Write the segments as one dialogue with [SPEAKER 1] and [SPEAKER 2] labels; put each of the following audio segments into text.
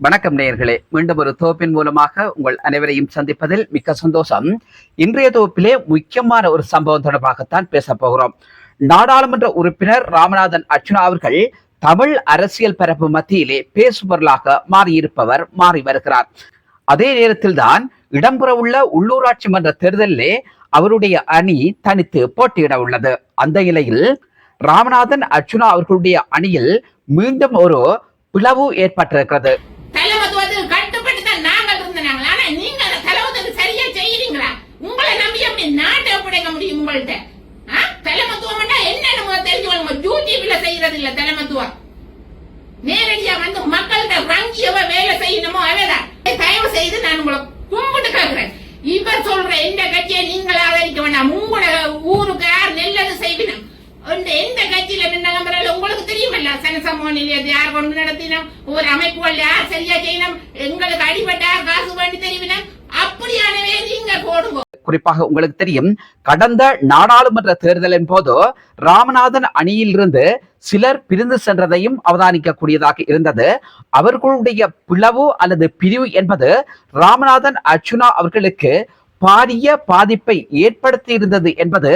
[SPEAKER 1] வணக்கம் நேயர்களே, மீண்டும் ஒரு தொகுப்பின் மூலமாக உங்கள் அனைவரையும் சந்திப்பதில் மிக்க சந்தோஷம். இன்றைய தொகுப்பிலே முக்கியமான ஒரு சம்பவம் தொடர்பாகத்தான் பேச போகிறோம். நாடாளுமன்ற உறுப்பினர் ராமநாதன் அர்ச்சுனா அவர்கள் தமிழ் அரசியல் பரப்பு மத்தியிலே பேசுபொருளாக மாறி வருகிறார். அதே நேரத்தில் தான் இடம்பெறவுள்ள உள்ளூராட்சி மன்ற தேர்தலிலே அவருடைய அணி தனித்து போட்டியிட உள்ளது. அந்த நிலையில் ராமநாதன் அர்ச்சுனா அவர்களுடைய அணியில் மீண்டும் ஒரு பிளவு ஏற்பட்டிருக்கிறது.
[SPEAKER 2] நேரடியா வந்து மக்கள்கிட்ட ரங்கியவ வேலை செய்யணுமோ அவைதான். தயவு செய்து நான் உங்களை கும்பிட்டு கேட்கிறேன். இவர் சொல்ற எந்த கட்சியை நீங்கள் ஆதரிக்க வேண்டாம். உங்களோட ஊருக்கு யார் நெல்லது செய்வினம் எந்த கட்சியில நின்றவர்கள் உங்களுக்கு தெரியுமல்ல. சனசமூக நிலையத்தை யார் கொண்டு நடத்தினோம், ஒரு அமைப்புகள் யார் சரியா செய்யணும், எங்களுக்கு அடிபட்ட யார் காசு வேண்டி தெரிவினம், அப்படியானவே நீங்க போடுவோம்.
[SPEAKER 1] குறிப்பாக உங்களுக்கு தெரியும், கடந்த நாடாளுமன்ற தேர்தலின் போது ராமநாதன் அணியிலிருந்து சிலர் பிரிந்து சென்றதையும் அவதானிக்கக்கூடியதாக இருந்தது. அவர்களுடைய பிளவு அல்லது பிரிவு என்பது ராமநாதன் அர்ச்சுனா அவர்களுக்கு பாரிய பாதிப்பை ஏற்படுத்தி இருந்தது என்பது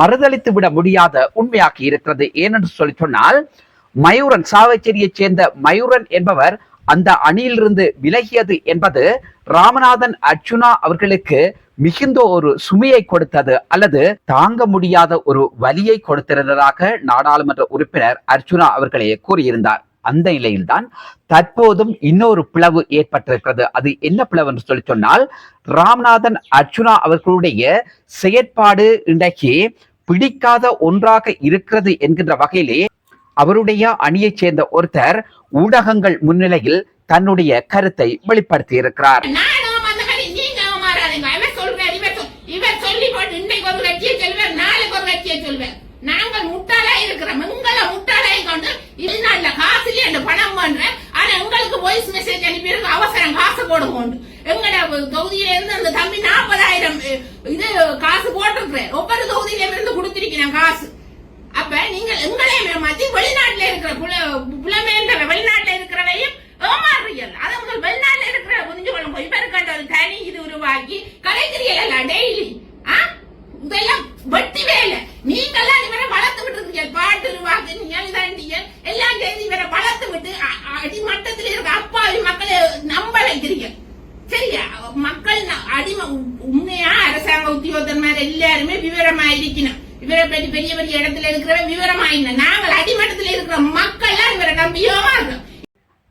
[SPEAKER 1] மறுதளித்து விட முடியாத உண்மையாகி இருக்கிறது. ஏனென்று சொல்லி சொன்னால், மயூரன் சாவச்சேரியைச் சேர்ந்த மயூரன் என்பவர் அந்த அணியிலிருந்து விலகியது என்பது ராமநாதன் அர்ச்சுனா அவர்களுக்கு மிகுந்த ஒரு சுமையை கொடுத்தது அல்லது தாங்க முடியாத ஒரு வலியை கொடுத்திருந்ததாக நாடாளுமன்ற உறுப்பினர் அர்ச்சுனா அவர்களே கூறியிருந்தார். அந்த நிலையில்தான் தற்போதும் இன்னொரு பிளவு ஏற்பட்டிருக்கிறது. அது என்ன பிளவு என்று சொல்லி சொன்னால், ராமநாதன் அர்ச்சுனா அவர்களுடைய செயற்பாடு இன்றைக்கு பிடிக்காத ஒன்றாக இருக்கிறது என்கின்ற வகையிலே அவருடைய அணியைச் சேர்ந்த ஒருத்தர் ஊடகங்கள் முன்னிலையில் தன்னுடைய கருத்தை வெளிப்படுத்தி இருக்கிறார்.
[SPEAKER 2] நாங்கள் முட்டாளா இருக்கிறோம். உங்களை முட்டாளாய் கொண்டு இதனால காசுல அந்த பணம் பண்ற, ஆனா உங்களுக்கு வாய்ஸ் மெசேஜ் அனுப்பி அவசரம் காசு போடுவோம். எங்கட தொகுதியில இருந்து அந்த தம்பி 40,000 இது காசு போட்டிருக்கிறேன். ஒவ்வொரு தொகுதியில இருந்து கொடுத்திருக்கிறேன் காசு. அப்ப நீங்கள் எங்களை மத்தி வெளிநாட்டுல இருக்கிற புலமேன்ற வெளிநாட்டுல இருக்கிறவையும் ஏமாறுறீர்கள். அதை முதல் வெளிநாட்டுல இருக்கிற புரிஞ்சு கொள்ளும். இப்ப இருக்கின்ற தனி இது உருவாக்கி கலைக்கிறீர்கள் டெய்லி. இதெல்லாம் வெட்டி வேலை. நீங்கெல்லாம் இவரை வளர்த்து விட்டு இருக்கீங்க. பாட்டு உருவாக்குறீங்க, எல்லாம் செய்து இவரை வளர்த்து விட்டு அடிமட்டத்தில் இருக்க அப்பாவி மக்களை நம்ப வைக்கிறீங்க. சரியா? மக்கள் அடிமை உண்மையா அரசாங்க உத்தியோகத்தன்மார் எல்லாருமே விவரமா இருக்கணும். இவரை பற்றி பெரிய பெரிய இடத்துல இருக்கிற விவரமா இல்லை. நாங்கள் அடிமட்டத்தில் இருக்கிற மக்கள் இவரை நம்பியோமா இருக்கோம்.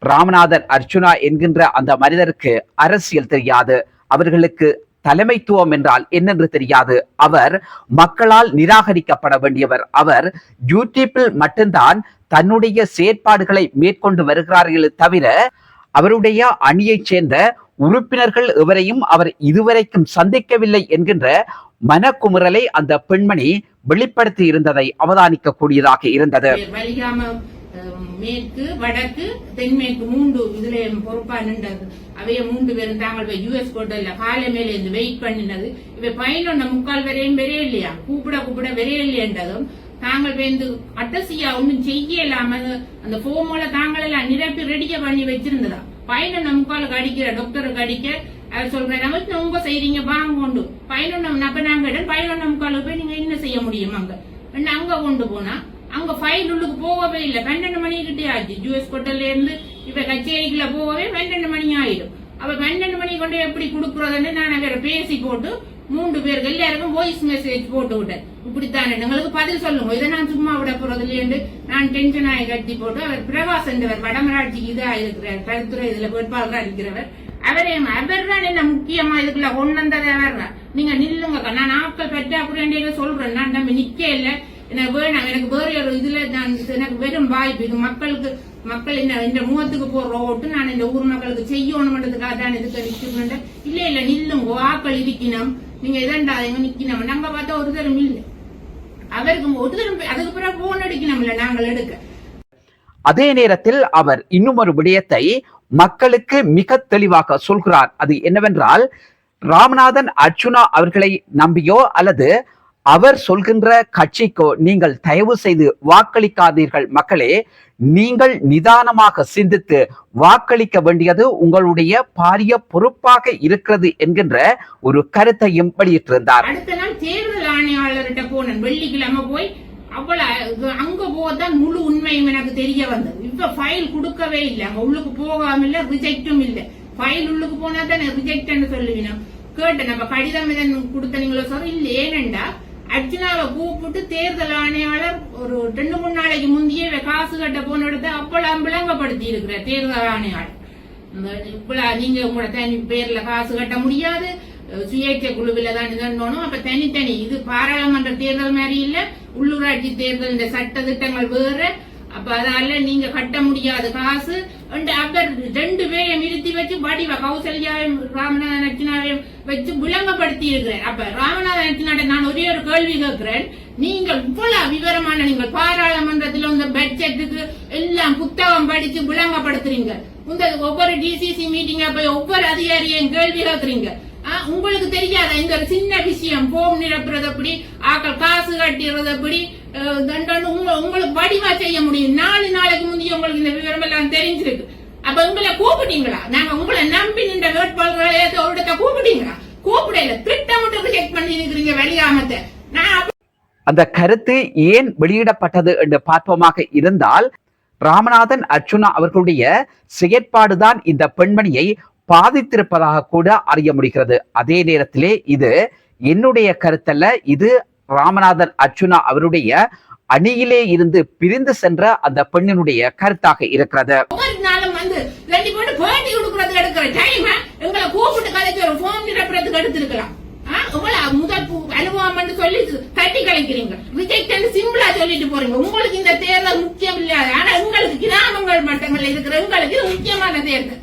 [SPEAKER 1] ராமநாதன் அர்ச்சுனா என்கின்ற அந்த மனிதருக்கு அரசியல் தெரியாது. அவர்களுக்கு தலைமைத்துவம் என்றால் என்னென்று தெரியாது. அவர் மக்களால் நிராகரிக்கப்பட வேண்டியவர். அவர் யூடியூப்பில் மட்டும்தான் தன்னுடைய செயற்பாடுகளை மேற்கொண்டு வருகிறார்களே தவிர அவருடைய அணியைச் சேர்ந்த உறுப்பினர்கள் எவரையும் அவர் இதுவரைக்கும் சந்திக்கவில்லை என்கின்ற மனக்குமுறலை அந்த பெண்மணி வெளிப்படுத்தி இருந்ததை அவதானிக்க கூடியதாக இருந்தது.
[SPEAKER 2] மேற்கு, வடக்கு, தென்மேற்கு 3 இதுல பொறுப்பா நின்றது. அவைய 3 பேரும் தாங்கள் யூஎஸ் போட்டல காலை மேல இருந்து வெயிட் பண்ணினது. இவ 11:45 வரையும் வெறே இல்லையா, கூப்பிட வெறே இல்லையன்றதும் தாங்கள் வந்து அட்டசியா ஒன்னும் செய்யலாம அந்த போமோல தாங்கள் எல்லாம் நிரப்பி ரெடியா பண்ணி வச்சிருந்ததா. 11:45 அடிக்கிற டாக்டருக்கு அடிக்க அவர் சொல்றேன், நமக்கு ரொம்ப செய்றீங்க வாங்க கொண்டு 11 அப்ப நாங்க 11:45 போய் நீங்க என்ன செய்ய முடியும் அங்க கொண்டு போனா அங்க ஃபைல் உள்ளுக்கு போகவே இல்லை. 12 மணி கிட்டே ஆச்சு. யூஎஸ் ஹோட்டல்ல இருந்து இப்ப கச்சேரிக்குள்ள போகவே 12 மணி ஆயிடும். அப்ப 12 மணி கொண்டு எப்படி கொடுக்கறதுன்னு நான் வேற பேசி போட்டு 3 பேருக்கு எல்லாருக்கும் வாய்ஸ் மெசேஜ் போட்டு விட்டேன். இப்படித்தானே எங்களுக்கு பதில் சொல்லுங்க, இதை நான் சும்மா விட போறதுல நான் டென்ஷன் ஆகி கட்டி போட்டு அவர் பிரகாஷ் என்றவர் வடமராட்சிக்கு இதா இருக்கிறார், கருத்துறை இதுல வேட்பாளராக இருக்கிறவர். அவர் தான் என்ன முக்கியமா இதுக்குள்ள கொண்டு வந்ததை வர்ற. நீங்க நில்லுங்க, நான் ஆட்கள் பெற்றாக்குறேன் சொல்றேன். நான் நம்ம நிக்க இல்லை, எனக்கு வேணாம், எனக்கு வேற ஒரு இதுல எனக்கு வெறும் வாய்ப்பு. இது மக்கள் இந்த முகத்துக்கு போற ஓட்டு நான் இந்த ஊர் மக்களுக்கு செய்யணும்ன்றதுக்காக தான் இதுக்கு நிற்கிறேன். இல்ல நில்லுங்க, ஆக்கள் இருக்கணும், நீங்க இதண்டாதீங்க நிக்கணும். நாங்க பார்த்தா ஒரு தரம் இல்லை, அவருக்கு ஒரு தரம் அதுக்கு பிறகு போன் அடிக்கணும்ல நாங்கள் எடுக்க.
[SPEAKER 1] அதே நேரத்தில் அவர் இன்னும் ஒரு விடயத்தை மக்களுக்கு மிக தெளிவாக சொல்கிறார். அது என்னவென்றால், ராமநாதன் அர்ச்சுனா அவர்களை நம்பியோ அல்லது அவர் சொல்கின்ற கட்சிக்கோ நீங்கள் தயவு செய்து வாக்களிக்காதீர்கள் மக்களே, நீங்கள் நிதானமாக சிந்தித்து வாக்களிக்க வேண்டியது உங்களுடைய பாரிய பொறுப்பாக இருக்கிறது என்கின்ற ஒரு கருத்தையும் வெளியிட்டிருந்தார்.
[SPEAKER 2] அடுத்த நாள் தேர்தல் ஆணையாளர்கிட்ட போனேன், வெள்ளிக்கிழமை போய் அவ்வளவு அங்க போதான் முழு உண்மையும் எனக்கு தெரிய வந்தது. இப்ப ஃபைல் கொடுக்கவே இல்லை, அங்க உள்ளுக்கு போகாம இல்ல, ரிஜெக்டும் இல்ல. ஃபைல் உள்ளுக்கு போனா தானே ரிஜெக்ட்னு சொல்லுவீங்க. கேட்டேன், நம்ம கடிதம் இதன் கொடுத்தனீங்களோ சார்? இல்ல, ஏனண்டா அர்ஜுனாவை கூப்பிட்டு தேர்தல் ஆணையாளர் ஒரு 2-3 நாளைக்கு முந்தைய காசு கட்ட போன இடத்த அப்பெல்லாம் விளங்கப்படுத்தி இருக்கிற தேர்தல் ஆணையாளர். நீங்க உங்களோட தனி பேர்ல காசு கட்ட முடியாது, சுயேட்சை குழுவில தான் இதணும். அப்ப தனித்தனி இது பாராளுமன்ற தேர்தல் மாதிரி இல்ல, உள்ளூராட்சி தேர்தல் இந்த சட்ட திட்டங்கள் வேற. அப்ப அதால நீங்க கட்ட முடியாது காசு. அவர் 2 பேரையும் நிறுத்தி வச்சு வடிவ கௌசல்யாவையும் ராமநாதன் அர்ச்சனாவையும் வச்சு விளங்கப்படுத்தி இருக்கிறேன். அப்ப ராமநாதன் அர்ச்சனாட்ட நான் ஒரே ஒரு கேள்வி கேட்கிறேன், நீங்கள் இவ்வளவு விவரமான நீங்கள் பாராளுமன்றத்தில் இந்த பட்ஜெட்டுக்கு எல்லாம் புத்தகம் படிச்சு விளங்கப்படுத்துறீங்க, இந்த ஒவ்வொரு டிசிசி மீட்டிங்க போய் ஒவ்வொரு அதிகாரியும் கேள்வி கேட்கறீங்க. உங்களுக்கு தெரியாத இந்த ஒரு சின்ன விஷயம், போம் நிரப்புறது எப்படி, ஆக்கள் காசு கட்டிடுறது எப்படி, உங்களுக்கு வடிவா செய்ய முடியும். 4 நாளைக்கு முந்தைய உங்களுக்கு இந்த விவரம் எல்லாம் தெரிஞ்சிருக்கு. அப்ப உங்களை கூப்பிட்டீங்களா? நாங்க உங்களை நம்பி நின்ற வேட்பாளர்களை ஒரு இடத்த கூப்பிட்டீங்களா? கூப்பிடல, திட்டமிட்டு ரிஜெக்ட் பண்ணி இருக்கிறீங்க வெளியாமத்தை.
[SPEAKER 1] அந்த கருத்து ஏன் வெளியிடப்பட்டது என்று பார்ப்போமாக இருந்தால், ராமநாதன் அர்ச்சுனா அவர்களுடைய செயற்பாடுதான் இந்த பெண்மணியை பாதித்திருப்பதாக கூட அறிய முடிகிறது. அதே நேரத்திலே இது என்னுடைய கருத்தல்ல, இது ராமநாதன் அர்ச்சுனா அவருடைய அணியிலே இருந்து பிரிந்து சென்ற அந்த பெண்ணினுடைய கருத்தாக இருக்கிறது.
[SPEAKER 2] உங்களுக்கு இந்த தேர்தல் முக்கியம் இல்ல, ஆனா உங்களுக்கு கிராமங்கள் மட்டங்கள் இருக்கிற உங்களுக்கு முக்கியமான தேர்தல்.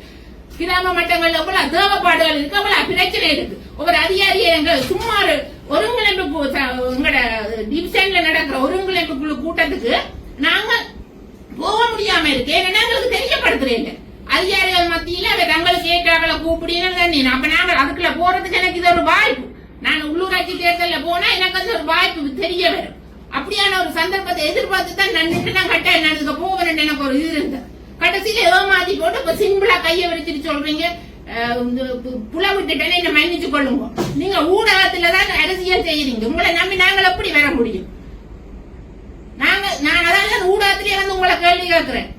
[SPEAKER 2] கிராம மட்டங்கள்ல எவ்வளவு தேவைப்பாடுகள் இருக்கு, அவ்வளவு பிரச்சனை இருக்கு. ஒரு அதிகாரியை எங்க சும்மா ஒருங்கிணைப்பு டிவிஷன்ல நடக்கிற ஒருங்கிணைப்பு குழு கூட்டத்துக்கு நாங்க போக முடியாம இருக்கு. ஏன்னா எங்களுக்கு தெரியப்படுத்துறேன், அதிகாரிகள் மத்தியில அதை தங்களுக்கு ஏற்றாக்களை கூப்பிடுன்னு. அப்ப நாங்க அதுக்குள்ள போறதுக்கு எனக்கு இது ஒரு வாய்ப்பு. நான் உள்ளூராட்சி தேர்தலில் போனா எனக்கு வந்து ஒரு வாய்ப்பு தெரிய வரும். அப்படியான ஒரு சந்தர்ப்பத்தை எதிர்பார்த்து தான் நான் கட்டாயம் நான் இதுக்கு போகிறேன். எனக்கு ஒரு இது இருந்தது. கடைசியில ஏமாத்தி போட்டு இப்ப சிம்பிளா கையை விரிச்சிட்டு சொல்றீங்க, புல விட்டுட்டேன்னு என்ன மன்னிச்சு கொள்ளுங்க. நீங்க ஊடகத்துலதான் அரசியல் செய்யறீங்க, உங்களை நம்பி நாங்கள் எப்படி வர முடியும்? நான் அதான் ஊடகத்திலே வந்து உங்களை கேள்வி கேட்கிறேன்.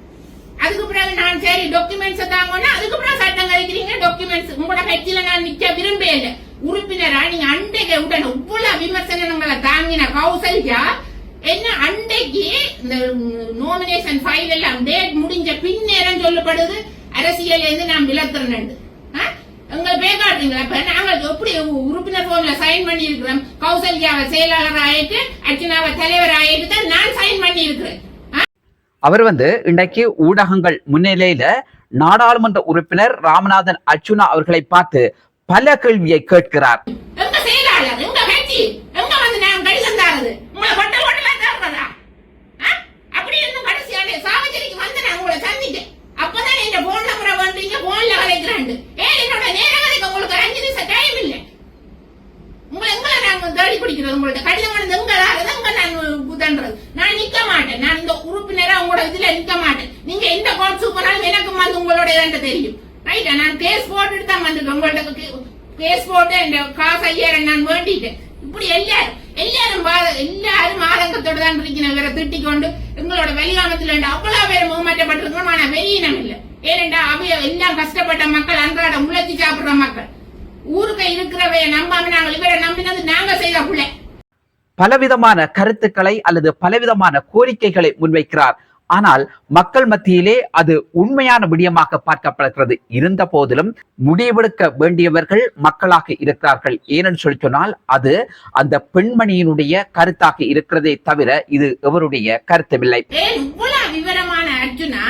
[SPEAKER 2] அதுக்கு பிறகு நான் சரி டாக்குமெண்ட்ஸ் தாங்கன்னா அதுக்கு பிறகு சட்டம் கழிக்கிறீங்க. டாக்குமெண்ட்ஸ் உங்களோட கட்சியில நான் நிக்க விரும்பவே இல்லை. உறுப்பினரா நீங்க அண்டைக்கு உடனே இவ்வளவு விமர்சனங்களை தாங்கின கௌசல்யா என்ன அண்டைக்கு இந்த நோமினேஷன் ஃபைல் எல்லாம் டேட் முடிஞ்ச பின்னேரம் சொல்லப்படுது அரசியல் இருந்து நான் விலத்துறேன். எங்களை பேகாடுறீங்களா? இப்ப நாங்கள் எப்படி உறுப்பினர் ஃபார்ம்ல சைன் பண்ணி இருக்கிறோம், கௌசல்யாவை செயலாளர் ஆயிட்டு அர்ச்சனாவை தலைவர் ஆயிட்டு தான் நான் சைன் பண்ணி இருக்கிறேன்.
[SPEAKER 1] அவர் இன்றைக்கு ஊடகங்கள் முன்னிலையில நாடாளுமன்ற உறுப்பினர் ராமநாதன் அர்ச்சுனா அவர்களை பார்த்து பல கேள்வியை கேட்கிறார்.
[SPEAKER 2] எங்க செயலாளர், எங்க கட்சி, எங்க வந்து நான் கடிதம் தாரது உங்களை பட்ட ஓட்டலாம் தாரதா? அப்படி இன்னும் கடைசியாலே சாவச்சேரிக்கு வந்து நான் உங்களை சந்திட்டேன். அப்பதான் இந்த போன் நம்பரை பண்றீங்க, போன்ல கலைக்கிறான். ஏன் என்னோட நேரம் கலைக்க உங்களுக்கு 5 நிமிஷம் டைம் இல்லை. உங்களை எங்களை நாங்க தேடி பிடிக்கிறது, உங்கள்ட்ட கடிதம் வந்து எங்க எங்க நான் புதன்றது. நான் நிக்க மாட்டேன், நான் இந்த உறுப்பினரா உங்களோட இதுல நிக்க மாட்டேன். நீங்க எந்த கோட் சூப்பராலும் எனக்கும் வந்து உங்களோட இதான் தெரியும். ரைட்டா? நான் கேஸ் போட்டுட்டு தான் வந்திருக்கேன். உங்கள்ட்ட கேஸ் போட்டு இந்த காசு 5000 நான் வேண்டிட்டேன். இப்படி எல்லாரும் ஆதங்கத்தோட தான் இருக்கிறேன். வேற திட்டிக் கொண்டு எங்களோட வெளியாமத்துல அவ்வளவு பேர் முகமாற்றப்பட்டிருக்கோம். ஆனா வெளியினம் இல்லை. ஏனென்றா அவைய எல்லாம் கஷ்டப்பட்ட மக்கள், அன்றாட முளைச்சி சாப்பிடுற மக்கள், ஊருக்கு இருக்கிறவைய நம்பாம நாங்கள் இவரை நம்பினது நாங்க செய்த பிள்ளை.
[SPEAKER 1] பலவிதமான கருத்துக்களை அல்லது பலவிதமான கோரிக்கைகளை முன்வைக்கிறார். ஆனால் மக்கள் மத்தியிலே அது உண்மையான விடயமாக பார்க்கப்படுகிறது. இருந்த போதிலும் முடிவெடுக்க வேண்டியவர்கள் மக்களாக இருக்கிறார்கள். ஏனென்று சொல்லி சொன்னால் அது அந்த பெண்மணியினுடைய கருத்தாக இருக்கிறதே தவிர இது எவருடைய கருத்துமில்லை.
[SPEAKER 2] விவரமான அர்ஜுனா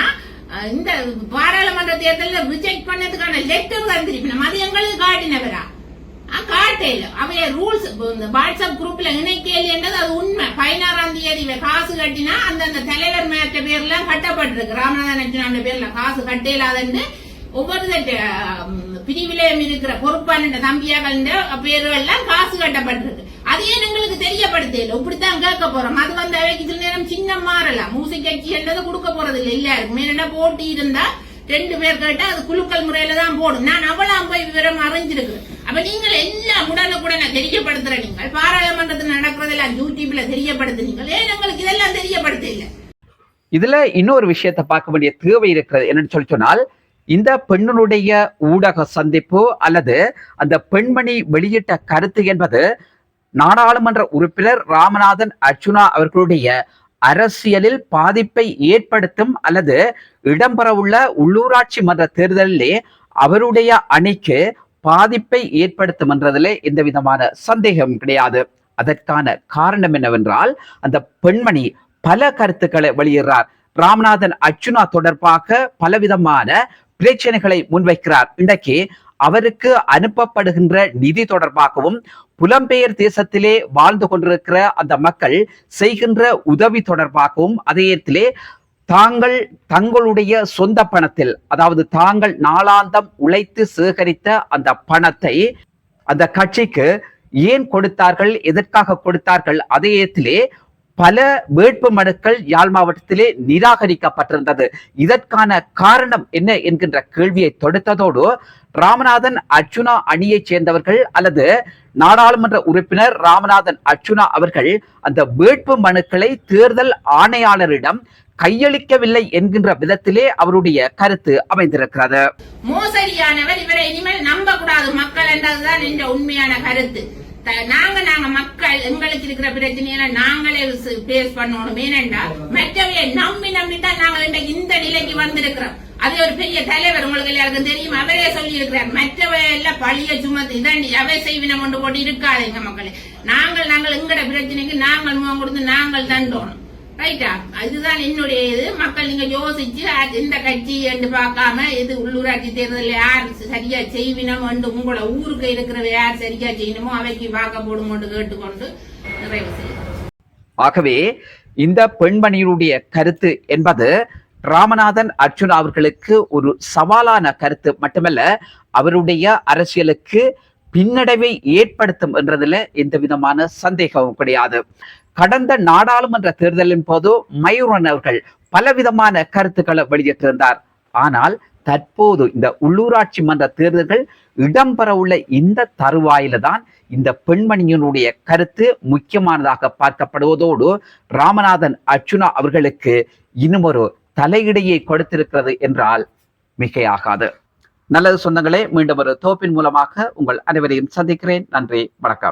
[SPEAKER 2] இந்த பாராளுமன்ற தேர்தலில் ரிஜெக்ட் பண்ணதுக்கான லெட்டர் வந்திருக்கணும். அது எங்களுக்கு காட்டினவரா? காட்டையில அவைய ரூல்ஸ் வாட்ஸ்அப் குரூப்ல இணைக்கல என்றது அது உண்மை. 16ஆம் தேதி காசு கட்டினா அந்த தலைவர் மேற்ற பேர்ல கட்டப்பட்டிருக்கு. ராமநாதன் பேர்ல காசு கட்டலாதுன்னு ஒவ்வொரு பிரிவிலையும் இருக்கிற பொறுப்பான தம்பியாக்கள் பேர்கள் எல்லாம் காசு கட்டப்பட்டிருக்கு. அதையே எங்களுக்கு தெரியப்படுத்தல. இப்படித்தான் கேட்க போறோம். அது வந்து அவைக்கு சில நேரம் சின்ன மாறலாம். மூசி கட்சி என்றதை கொடுக்க போறது இல்லை எல்லாருக்கும். என்ன போட்டி இருந்தா 2 பேர் கேட்டா அது குழுக்கள் முறையில தான் போடும். நான் அவளாம் போய் விவரம் அறிஞ்சிருக்கிறேன். அப்ப நீங்கள் எல்லாம் உடனுக்குடனே தெரியப்படுத்துற நீங்கள் பாராளுமன்றத்தில் நடக்கிறதெல்லாம் யூடியூப்ல தெரியப்படுத்துனீங்க. ஏன் எங்களுக்கு இதெல்லாம் தெரியப்படுத்த இல்லை?
[SPEAKER 1] இதுல இன்னொரு விஷயத்தை பார்க்க வேண்டிய தேவை இருக்கிறது. என்னன்னு சொல்லி சொன்னால், இந்த பெண்ணுடைய ஊடக சந்திப்பு அல்லது அந்த பெண்மணி வெளியிட்ட கருத்து என்பது நாடாளுமன்ற உறுப்பினர் ராமநாதன் அர்ச்சுனா அவர்களுடைய அரசியலில் பாதிப்பை ஏற்படுத்தும் அல்லது இடம்பெறவுள்ள உள்ளூராட்சி மன்ற தேர்தலிலே அவருடைய அணிக்கு பாதிப்பை ஏற்படுத்தும் என்றதிலே எந்த விதமான சந்தேகம் கிடையாது. அதற்கான காரணம் என்னவென்றால், அந்த பெண்மணி பல கருத்துக்களை வெளியிடுறார். ராமநாதன் அர்ச்சுனா தொடர்பாக பலவிதமான பிரச்சனைகளை முன்வைக்கிறார். இன்றைக்கு அவருக்கு அனுப்பப்படுகின்ற நிதி தொடர்பாகவும் புலம்பெயர் தேசத்திலே வாழ்ந்து கொண்டிருக்கிற அந்த மக்கள் செய்கின்ற உதவி தொடர்பாகவும் அதே தங்களுடைய சொந்த பணத்தில், அதாவது தாங்கள் நாளாந்தம் உழைத்து சேகரித்த அந்த பணத்தை அந்த கட்சிக்கு ஏன் கொடுத்தார்கள், எதற்காக கொடுத்தார்கள், அதே பல வேட்பு மனுக்கள் யாழ் மாவட்டத்திலே நிராகரிக்கப்பட்டிருந்தது. இதற்கான காரணம் என்ன என்கின்ற கேள்வியை தொடுத்ததோடு, ராமநாதன் அர்ச்சுனா அணியைச் சேர்ந்தவர்கள் அல்லது நாடாளுமன்ற உறுப்பினர் ராமநாதன் அர்ச்சுனா அவர்கள் அந்த வேட்பு மனுக்களை தேர்தல் ஆணையாளரிடம் கையளிக்கவில்லை என்கின்ற விதத்திலே அவருடைய கருத்து அமைந்திருக்கிறது.
[SPEAKER 2] மோசடியானவர், இவரை இனிமேல் நம்ப கூடாது மக்கள் என்றதுதான் என்ற உண்மையான கருத்து. நாங்க மக்கள் எங்களுக்கு இருக்கிற பிரச்சனையில நாங்களே பேஸ் பண்ணணும். ஏனென்றா மற்றவையை நம்பிதான் நாங்கள் இன்றைக்கு இந்த நிலைக்கு வந்திருக்கிறோம். அது ஒரு பெரிய தலைவர், உங்களுக்கு எல்லாருக்கும் தெரியும், அவரே சொல்லி இருக்கிறார். மற்றவை எல்லாம் பழிய சுமத்து இதான் அவை செய்வினம் கொண்டு போட்டு இருக்காது. எங்க மக்களே, நாங்கள் எங்கட பிரச்சனைக்கு நாங்கள் முகம் கொடுத்து நாங்கள் தண்டோணும். ரைட்டா? இதுதான் என்னுடைய இது. மக்கள் நீங்க யோசிச்சு இந்த கட்சி என்று பார்க்காம இது உள்ளூராட்சி தேர்தலில் யார் சரியா செய்வினம் என்று உங்களோட ஊருக்கு இருக்கிறவ யார் சரியா செய்யணுமோ அவைக்கு வாக்க போடும் கேட்டுக்கொண்டு நிறைவு செய்யும்.
[SPEAKER 1] ஆகவே இந்த பெண்மணியினுடைய கருத்து என்பது ராமநாதன் அர்ச்சுனா அவர்களுக்கு ஒரு சவாலான கருத்து மட்டுமல்ல, அவருடைய அரசியலுக்கு பின்னடைவை ஏற்படுத்தும் என்றதுல எந்த விதமான சந்தேகமும் கிடையாது. கடந்த நாடாளுமன்ற தேர்தலின் போது மயூரன் அவர்கள் பலவிதமான கருத்துக்களை வெளியிட்டிருந்தார். ஆனால் தற்போது இந்த உள்ளூராட்சி மன்ற தேர்தல்கள் இடம்பெறவுள்ள இந்த தருவாயில தான் இந்த பெண்மணியினுடைய கருத்து முக்கியமானதாக பார்க்கப்படுவதோடு, ராமநாதன் அர்ச்சுனா அவர்களுக்கு இன்னும் ஒரு தலையிடையை கொடுத்திருக்கிறது என்றால் மிகையாகாது. நல்லது சொந்தங்களே, மீண்டும் ஒரு தொகுப்பின் மூலமாக உங்கள் அனைவரையும் சந்திக்கிறேன். நன்றி, வணக்கம்.